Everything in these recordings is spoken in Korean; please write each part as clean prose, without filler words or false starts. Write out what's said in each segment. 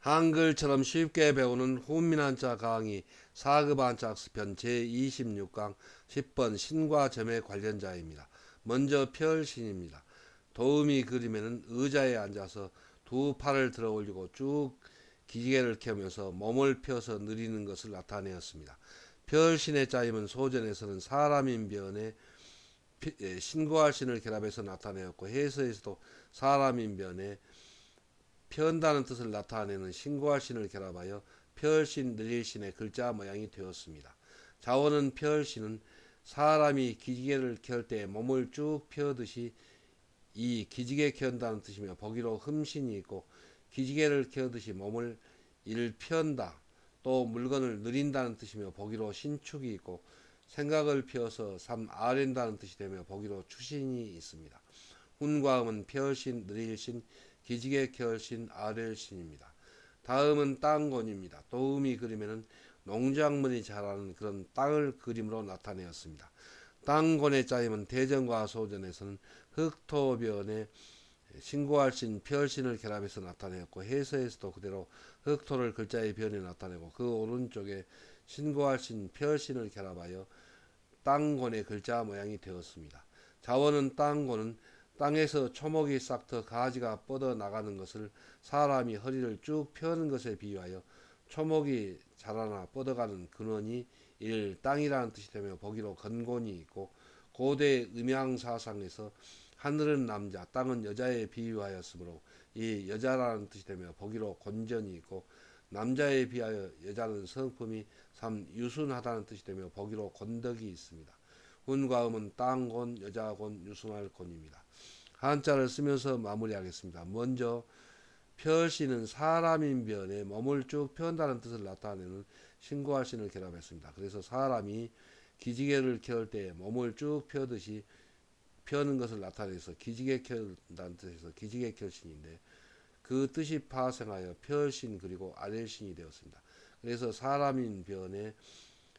한글처럼 쉽게 배우는 훈민한자 강의 4급 한자학습편 제26강 10번 신과 점의 관련자입니다. 먼저 펼신입니다. 도우미 그림에는 의자에 앉아서 두 팔을 들어 올리고 쭉 기지개를 켜면서 몸을 펴서 느리는 것을 나타내었습니다. 펼신의 짜임은 소전에서는 사람인 변에 신고할 신을 결합해서 나타내었고 해서에서도 사람인 변에 편다는 뜻을 나타내는 신고할 신을 결합하여 펼신 느릴신의 글자 모양이 되었습니다. 자원은 펼신은 사람이 기지개를 켤 때 몸을 쭉 펴듯이 이 기지개 켠다는 뜻이며 보기로 흠신이 있고 기지개를 켜듯이 몸을 일편다 또 물건을 느린다는 뜻이며 보기로 신축이 있고 생각을 피워서 삼 아랜다는 뜻이 되며 보기로 추신이 있습니다. 훈과음은 펼신, 느릴신, 기지개 켤신, 아랠신입니다. 다음은 땅곤입니다. 도우미 그림에는 농작물이 자라는 그런 땅을 그림으로 나타내었습니다. 땅곤의 짜임은 대전과 소전에서는 흑토변에 신고할신, 펼신을 결합해서 나타내었고 해서에서도 그대로 흑토를 글자의 변에 나타내고 그 오른쪽에 신고할신, 펼신을 결합하여 땅곤의 글자 모양이 되었습니다. 자원은 땅곤은 땅에서 초목이 싹터 가지가 뻗어 나가는 것을 사람이 허리를 쭉 펴는 것에 비유하여 초목이 자라나 뻗어가는 근원이 땅이라는 뜻이 되며 보기로 건곤이 있고 고대 음양사상에서 하늘은 남자 땅은 여자에 비유하였으므로 이 여자라는 뜻이 되며 보기로 곤전이 있고 남자에 비하여 여자는 성품이 참 유순하다는 뜻이 되며 보기로 곤덕이 있습니다. 훈과 음은 땅곤, 여자곤, 유순할 곤입니다. 한자를 쓰면서 마무리하겠습니다. 먼저 펼신은 사람인 변에 몸을 쭉 편다는 뜻을 나타내는 신고할 신을 결합했습니다. 그래서 사람이 기지개를 켤 때 몸을 쭉 펴듯이 펴는 것을 나타내서 기지개 켤다는 뜻에서 기지개 켤신인데 그 뜻이 파생하여 펼신 그리고 아랠신이 되었습니다. 그래서 사람인 변에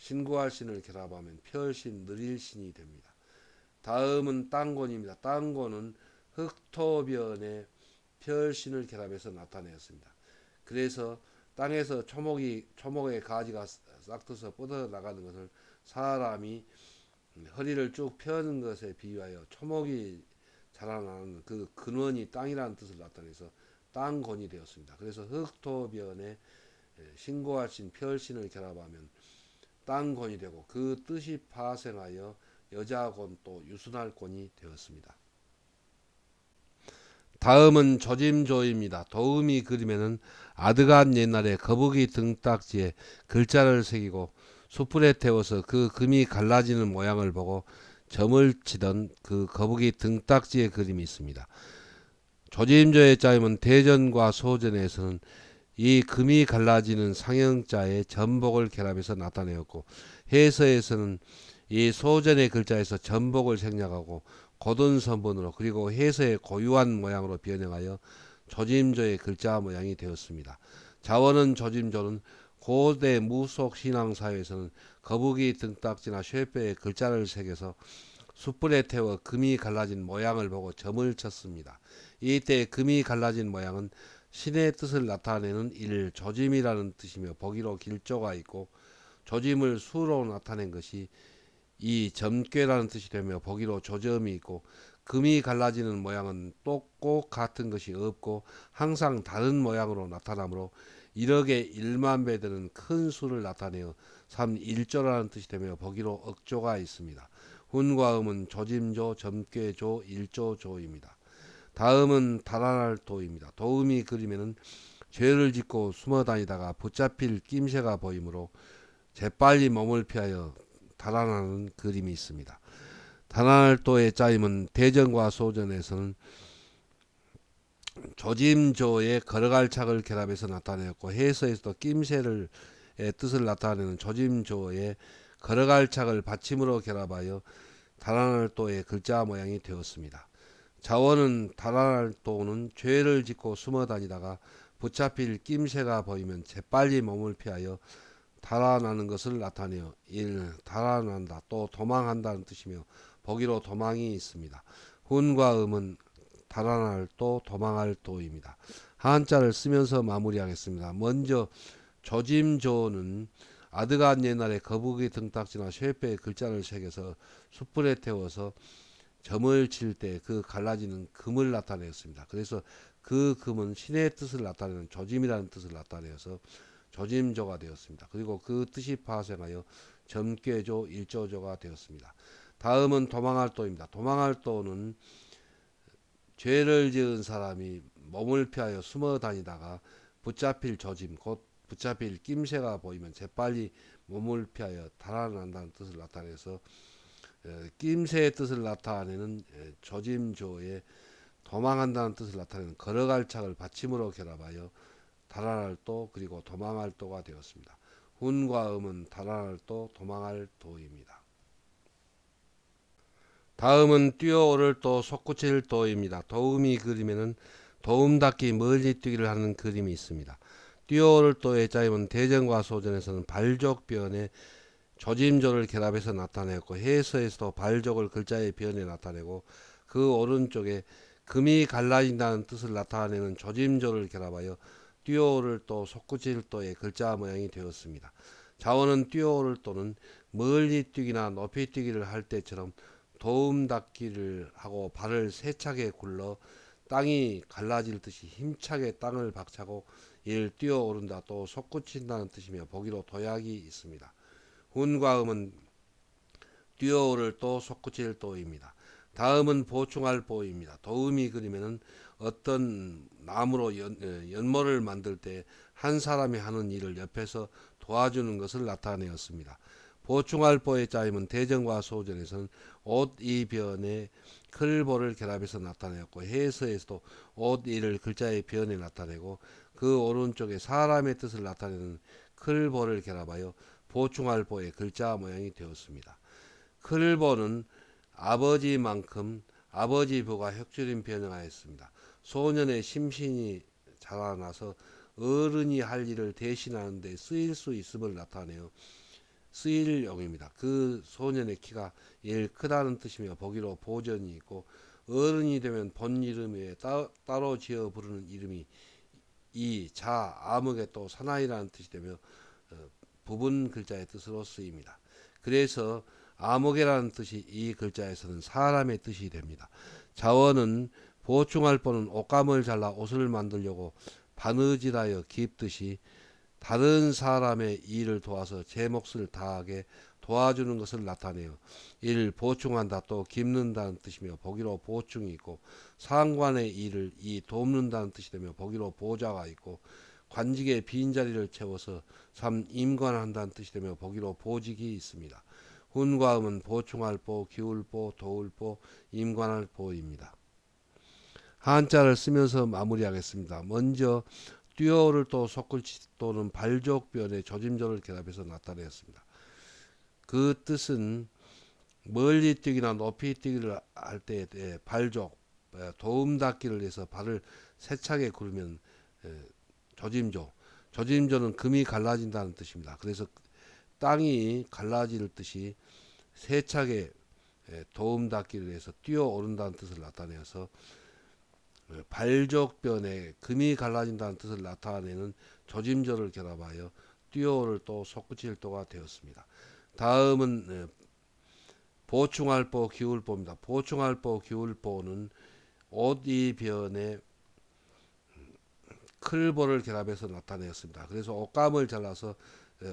신고할 신을 결합하면 펼신, 느릴신이 됩니다. 다음은 땅곤입니다. 땅곤은 흑토변에 펼신을 결합해서 나타내었습니다. 그래서 땅에서 초목의 가지가 싹트서 뻗어 나가는 것을 사람이 허리를 쭉 펴는 것에 비유하여 초목이 자라나는 그 근원이 땅이라는 뜻을 나타내서 땅곤이 되었습니다. 그래서 흑토변에 신고하신 펼신을 결합하면 땅곤이 되고 그 뜻이 파생하여 여자곤 또 유순할 곤이 되었습니다. 다음은 조짐조입니다. 도우미 그림에는 아드간 옛날에 거북이 등딱지에 글자를 새기고 숯불에 태워서 그 금이 갈라지는 모양을 보고 점을 치던 그 거북이 등딱지의 그림이 있습니다. 조짐조의 짜임은 대전과 소전에서는 이 금이 갈라지는 상형자에 전복을 결합해서 나타내었고 해서에서는 이 소전의 글자에서 전복을 생략하고 고든 선본으로 그리고 해서의 고유한 모양으로 변형하여 조짐조의 글자 모양이 되었습니다. 자원은 조짐조는 고대 무속 신앙 사회에서는 거북이 등딱지나 쇠뼈에 글자를 새겨서 숯불에 태워 금이 갈라진 모양을 보고 점을 쳤습니다. 이때 금이 갈라진 모양은 신의 뜻을 나타내는 조짐이라는 뜻이며 보기로 길조가 있고 조짐을 수로 나타낸 것이 이 점괘라는 뜻이 되며 보기로 조점이 있고 금이 갈라지는 모양은 똑꼭 같은 것이 없고 항상 다른 모양으로 나타나므로 1억의 1만 배 되는 큰 수를 나타내어 3일조라는 뜻이 되며 보기로 억조가 있습니다. 훈과 음은 조짐조, 점괘조, 일조조입니다. 다음은 달아날 도입니다. 도음이 그림에는 죄를 짓고 숨어 다니다가 붙잡힐 낌새가 보이므로 재빨리 몸을 피하여 달아나는 그림이 있습니다. 달아날도의 짜임은 대전과 소전에서는 조짐조의 걸어갈 착을 결합해서 나타내었고 해서에서도 낌새의 뜻을 나타내는 조짐조의 걸어갈 착을 받침으로 결합하여 달아날도의 글자 모양이 되었습니다. 자원은 달아날도는 죄를 짓고 숨어 다니다가 붙잡힐 낌새가 보이면 재빨리 몸을 피하여 달아나는 것을 나타내어 달아난다 또 도망한다는 뜻이며 보기로 도망이 있습니다. 훈과 음은 달아날 도 도망할 도입니다. 한자를 쓰면서 마무리하겠습니다. 먼저 조짐조는 아드간 옛날에 거북이 등딱지나 쇠뼈에 글자를 새겨서 숯불에 태워서 점을 칠 때 그 갈라지는 금을 나타내었습니다. 그래서 그 금은 신의 뜻을 나타내는 조짐이라는 뜻을 나타내어서 조짐조가 되었습니다. 그리고 그 뜻이 파생하여 점괘조, 일조조가 되었습니다. 다음은 도망할도입니다. 도망할도는 죄를 지은 사람이 몸을 피하여 숨어 다니다가 붙잡힐 조짐, 곧 붙잡힐 낌새가 보이면 재빨리 몸을 피하여 달아난다는 뜻을 나타내서 낌새의 뜻을 나타내는 조짐조에 도망한다는 뜻을 나타내는 걸어갈 착을 받침으로 결합하여 달아날 도 그리고 도망할 도가 되었습니다. 훈과 음은 달아날 도, 도망할 도입니다. 다음은 뛰어오를 도, 솟구칠 도입니다. 도음이 그림에는 도움닫기 멀리 뛰기를 하는 그림이 있습니다. 뛰어오를 도의 짜임은 대전과 소전에서는 발족변에 조짐조를 결합해서 나타내었고 해서에서도 발족을 글자의 변에 나타내고 그 오른쪽에 금이 갈라진다는 뜻을 나타내는 조짐조를 결합하여 뛰어오를 도, 솟구칠 도의 글자 모양이 되었습니다. 자원은 뛰어오를 도는 멀리 뛰기나 높이 뛰기를 할 때처럼 도움 닫기를 하고 발을 세차게 굴러 땅이 갈라질 듯이 힘차게 땅을 박차고 이를 뛰어오른다, 또 솟구친다는 뜻이며 보기로 도약이 있습니다. 훈과 음은 뛰어오를 도, 솟구칠 도입니다. 다음은 보충할 보입니다. 도음이 그림에는 어떤 나무로 연못을 만들 때 한 사람이 하는 일을 옆에서 도와주는 것을 나타내었습니다. 보충할 보의 짜임은 대전과 소전에서는 옷 이변에 클보를 결합해서 나타내었고 해서에서도 옷 이를 글자의 변에 나타내고 그 오른쪽에 사람의 뜻을 나타내는 클보를 결합하여 보충할 보의 글자 모양이 되었습니다. 클보는 아버지만큼 아버지 부가 혁주림 변형하였습니다. 소년의 심신이 자라나서 어른이 할 일을 대신하는 데 쓰일 수 있음을 나타내어 쓰일용입니다. 그 소년의 키가 일 크다는 뜻이며 보기로 보전이 있고 어른이 되면 본 이름 외에 따로 지어 부르는 이름이 이, 자, 암흑의 또 사나이라는 뜻이 되며 부분 글자의 뜻으로 쓰입니다. 그래서 암흑이라는 뜻이 이 글자에서는 사람의 뜻이 됩니다. 자원은 보충할 보는 옷감을 잘라 옷을 만들려고 바느질하여 깁듯이 다른 사람의 일을 도와서 제 몫을 다하게 도와주는 것을 나타내요. 이를 보충한다, 또 깁는다는 뜻이며 보기로 보충이 있고 상관의 일을 이 돕는다는 뜻이 되며 보기로 보좌가 있고 관직의 빈자리를 채워서 삼 임관한다는 뜻이 되며 보기로 보직이 있습니다. 훈과 음은 보충할 보, 기울 보, 도울 보, 임관할 보입니다. 한자를 쓰면서 마무리하겠습니다. 먼저 뛰어오를 도, 솟구칠 도는 발족변에 조짐조를 결합해서 나타내었습니다. 그 뜻은 멀리 뛰기나 높이 뛰기를 할 때에 발족, 도움 닫기를 해서 발을 세차게 구르면 조짐조, 조짐조는 금이 갈라진다는 뜻입니다. 그래서 땅이 갈라질 듯이 세차게 도움 닫기를 해서 뛰어오른다는 뜻을 나타내어서 발족변에 금이 갈라진다는 뜻을 나타내는 조짐조를 결합하여 뛰어오를 도, 솟구칠 도가 되었습니다. 다음은 보충할 보, 기울 보입니다. 보충할 보, 기울 보는 옷 이변에 클보를 결합해서 나타내었습니다. 그래서 옷감을 잘라서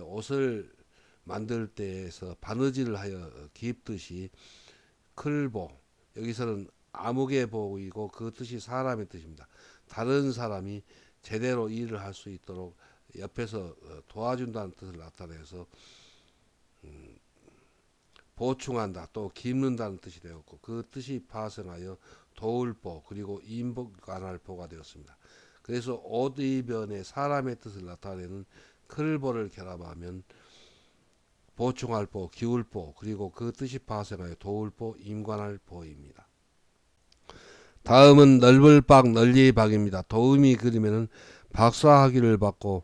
옷을 만들 때에서 바느질을 하여 깁듯이 클보, 여기서는 암흑의 보이고 그 뜻이 사람의 뜻입니다. 다른 사람이 제대로 일을 할 수 있도록 옆에서 도와준다는 뜻을 나타내서 보충한다, 또 깁는다는 뜻이 되었고 그 뜻이 파생하여 도울보 그리고 임관할보가 되었습니다. 그래서 옷 이변에 사람의 뜻을 나타내는 클보를 결합하면 보충할보, 기울보 그리고 그 뜻이 파생하여 도울보, 임관할보입니다. 다음은 넓을 박, 널리 박입니다. 도음이 그림에는 박사학위를 받고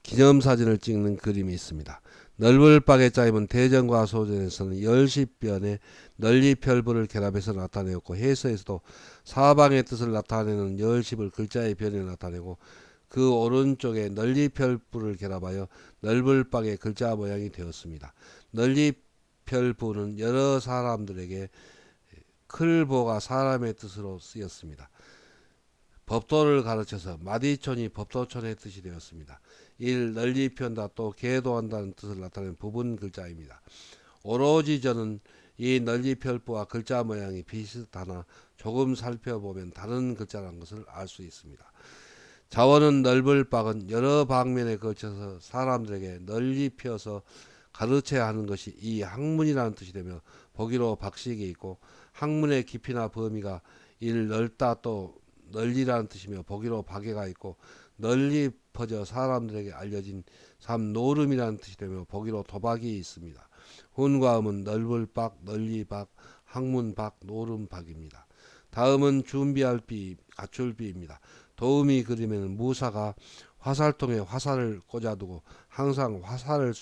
기념사진을 찍는 그림이 있습니다. 넓을 박의 짜임은 대전과 소전에서는 열십변에 널리 별부를 결합해서 나타내었고 해서에서도 사방의 뜻을 나타내는 열십을 글자의 변에 나타내고 그 오른쪽에 널리 별부를 결합하여 넓을 박의 글자 모양이 되었습니다. 널리 별부는 여러 사람들에게 클보가 사람의 뜻으로 쓰였습니다. 법도를 가르쳐서 마디촌이 법도촌의 뜻이 되었습니다. 일 널리 편다 또 계도한다는 뜻을 나타내는 부분 글자입니다. 오로지 저는 이 널리 별부와 글자 모양이 비슷하나 조금 살펴보면 다른 글자라는 것을 알 수 있습니다. 자원은 넓을 박은 여러 방면에 걸쳐서 사람들에게 널리 펴서 가르쳐야 하는 것이 이 학문이라는 뜻이 되며 보기로 박식이 있고 학문의 깊이나 범위가 일 넓다 또 널리라는 뜻이며 보기로 박애가 있고 널리 퍼져 사람들에게 알려진 삼 노름이라는 뜻이 되며 보기로 도박이 있습니다. 훈과 음은 넓을 박, 널리 박, 학문 박, 노름 박입니다. 다음은 준비할 비, 갖출 비입니다. 도우미 그림에는 무사가 화살통에 화살을 꽂아두고 항상 화살을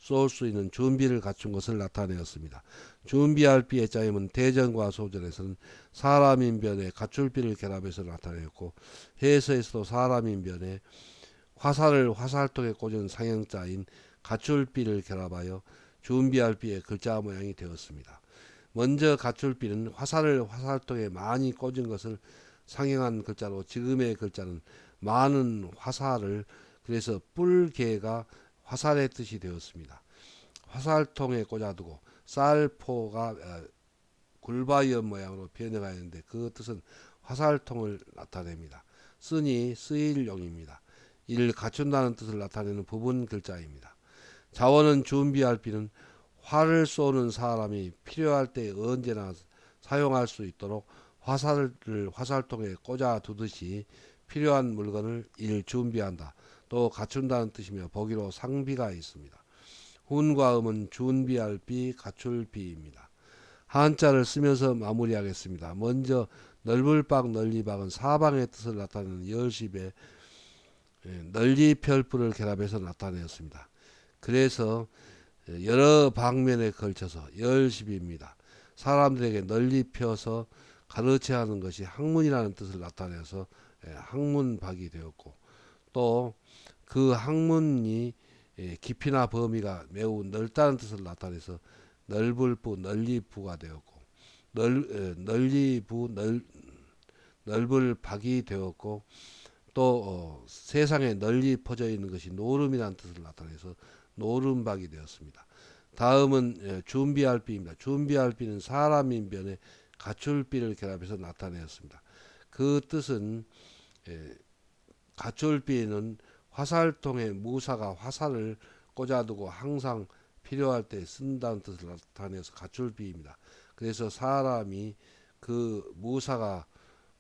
쏠 수 있는 준비를 갖춘 것을 나타내었습니다. 준비할 비의 짜임은 대전과 소전에서는 사람인 변에 갖출 비를 결합해서 나타내었고 해서에서도 사람인 변에 화살을 화살통에 꽂은 상형자인 갖출 비를 결합하여 준비할 비의 글자 모양이 되었습니다. 먼저 갖출 비는 화살을 화살통에 많이 꽂은 것을 상형한 글자로 지금의 글자는 많은 화살을 그래서 뿔개가 화살의 뜻이 되었습니다. 화살통에 꽂아두고 쌀포가 굴바위원 모양으로 변형하였는데 그 뜻은 화살통을 나타냅니다. 쓰니 쓰일용입니다. 이를 갖춘다는 뜻을 나타내는 부분 글자입니다. 자원은 준비할 비는 활을 쏘는 사람이 필요할 때 언제나 사용할 수 있도록 화살을 화살통에 꽂아 두듯이 필요한 물건을 일 준비한다. 또 갖춘다는 뜻이며 보기로 상비가 있습니다. 훈과 음은 준비할 비, 갖출 비입니다. 한자를 쓰면서 마무리하겠습니다. 먼저 넓을 박, 널리 박은 사방의 뜻을 나타내는 열십에 널리 별부를 결합해서 나타내었습니다. 그래서 여러 방면에 걸쳐서 열십입니다. 사람들에게 널리 펴서 가르쳐야 하는 것이 학문이라는 뜻을 나타내서 학문박이 되었고 또 그 학문이 깊이나 범위가 매우 넓다는 뜻을 나타내서 넓을 부, 널리부가 되었고 널리부, 넓을 박이 되었고 또 세상에 널리 퍼져 있는 것이 노름이라는 뜻을 나타내서 노름박이 되었습니다. 다음은 준비할 비입니다. 준비할 비는 사람인 변에 갖출 비를 결합해서 나타내었습니다. 그 뜻은 갖출 비는 화살통에 무사가 화살을 꽂아두고 항상 필요할 때 쓴다는 뜻을 나타내서 갖출 비입니다. 그래서 사람이 그 무사가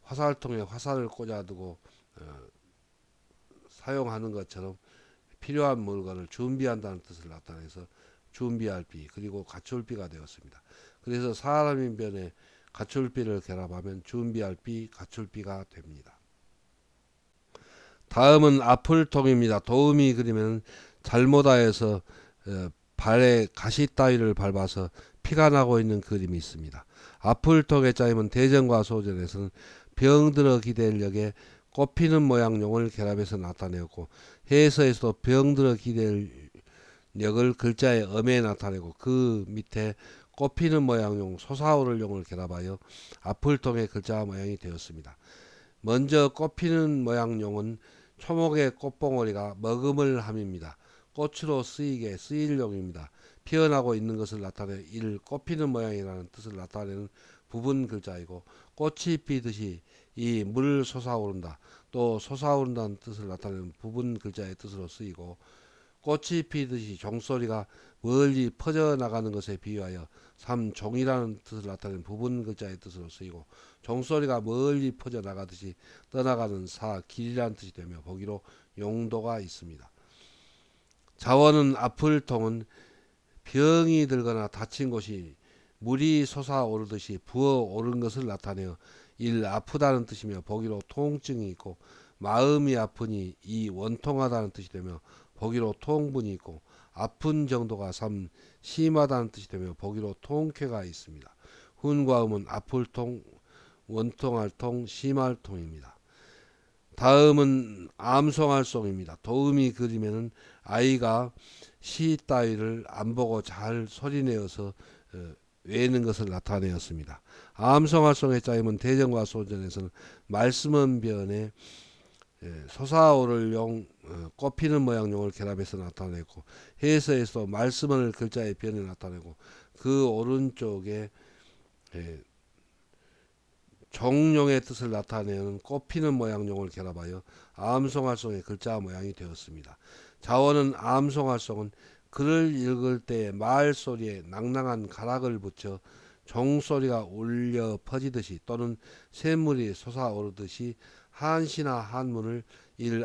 화살통에 화살을 꽂아두고 사용하는 것처럼 필요한 물건을 준비한다는 뜻을 나타내서 준비할 비 그리고 갖출 비가 되었습니다. 그래서 사람인 변에 갖출 비를 결합하면 준비할 비, 갖출 비가 됩니다. 다음은 앞을통입니다. 도우미 그림에는 잘못하여서 발에 가시 따위를 밟아서 피가 나고 있는 그림이 있습니다. 앞을통의 짜임은 대전과 소전에서는 병들어 기댈 역에 꽃피는 모양용을 결합해서 나타내었고 해서에서도 병들어 기댈 역을 글자의 엄에 나타내고 그 밑에 꽃피는 모양용 솟아오를 용을 결합하여 앞을통의 글자 모양이 되었습니다. 먼저 꽃피는 모양용은 초목의 꽃봉오리가 먹음을 함입니다. 꽃으로 쓰이게 쓰일용입니다. 피어나고 있는 것을 나타내 이를 꽃피는 모양이라는 뜻을 나타내는 부분 글자이고 꽃이 피듯이 이 물 솟아오른다 또 솟아오른다는 뜻을 나타내는 부분 글자의 뜻으로 쓰이고 꽃이 피듯이 종소리가 멀리 퍼져나가는 것에 비유하여 삼종이라는 뜻을 나타내는 부분 글자의 뜻으로 쓰이고 종소리가 멀리 퍼져나가듯이 떠나가는 사 길이라는 뜻이 되며 보기로 용도가 있습니다. 자원은 앞을통은 병이 들거나 다친 곳이 물이 솟아오르듯이 부어오른 것을 나타내어 일 아프다는 뜻이며 보기로 통증이 있고 마음이 아프니 이 원통하다는 뜻이 되며 보기로 통분이 있고 아픈 정도가 3, 심하다는 뜻이 되며 보기로 통쾌가 있습니다. 훈과 음은 아플 통, 원통할 통, 심할 통입니다. 다음은 암송할송입니다. 도음이 그리면은 아이가 시 따위를 안 보고 잘 소리내어서 외는 것을 나타내었습니다. 암송할송의 짜임은 대전과 소전에서는 말씀은 변에 솟아오를 꽃피는 모양용을 결합해서 나타내고 해서에서 말씀을 글자의 변에 나타내고 그 오른쪽에 종용의 뜻을 나타내는 꽃피는 모양용을 결합하여 암송할송의 글자 모양이 되었습니다. 자원은 암송할송은 글을 읽을 때 말소리에 낭낭한 가락을 붙여 종소리가 울려 퍼지듯이 또는 샘물이 솟아오르듯이 한시나 한문을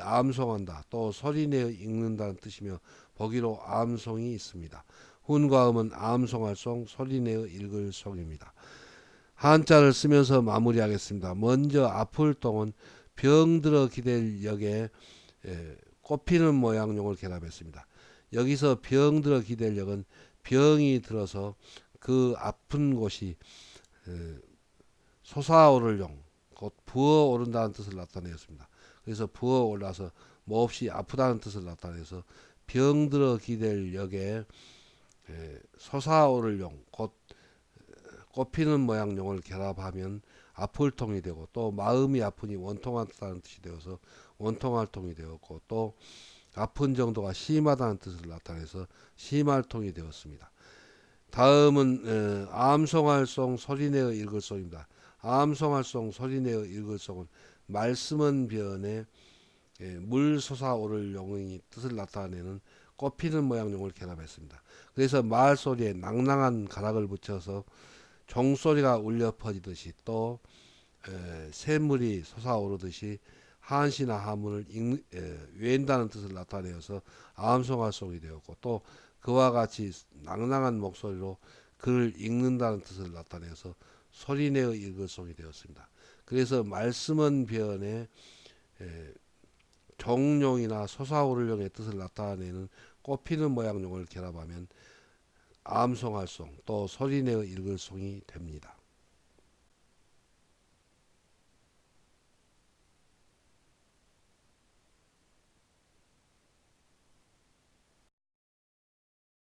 암송한다. 또 소리내어 읽는다는 뜻이며 보기로 암송이 있습니다. 훈과 음은 암송할송, 소리내어 읽을 송입니다. 한자를 쓰면서 마무리하겠습니다. 먼저 아플 동은 병들어 기댈 역에 꽃피는 모양용을 결합했습니다. 여기서 병들어 기댈 역은 병이 들어서 그 아픈 곳이 솟아오를 용, 곧 부어오른다는 뜻을 나타내었습니다. 그래서 부어올라서 몹시 아프다는 뜻을 나타내서 병들어 기댈 역에 솟아오를 용, 곧 꽃피는 모양용을 결합하면 아플통이 되고 또 마음이 아프니 원통하다는 뜻이 되어서 원통할통이 되었고 또 아픈 정도가 심하다는 뜻을 나타내서 심할통이 되었습니다. 다음은 암송할송 소리내어 읽을송입니다. 암송할송 소리내어 읽을송은 말씀은 변에 물 솟아오를 용의 뜻을 나타내는 꽃피는 모양용을 결합했습니다. 그래서 말소리에 낭낭한 가락을 붙여서 종소리가 울려 퍼지듯이 또 샘물이 솟아오르듯이 한시나 하문을 외운다는 뜻을 나타내어서 암송할송이 되었고 또 그와 같이 낭낭한 목소리로 글을 읽는다는 뜻을 나타내어서 소리내어 읽을 송이 되었습니다. 그래서 말씀은 변에 종용이나 솟아오르용의 뜻을 나타내는 꽃피는 모양용을 결합하면 암송할송 또 소리내어 읽을 송이 됩니다.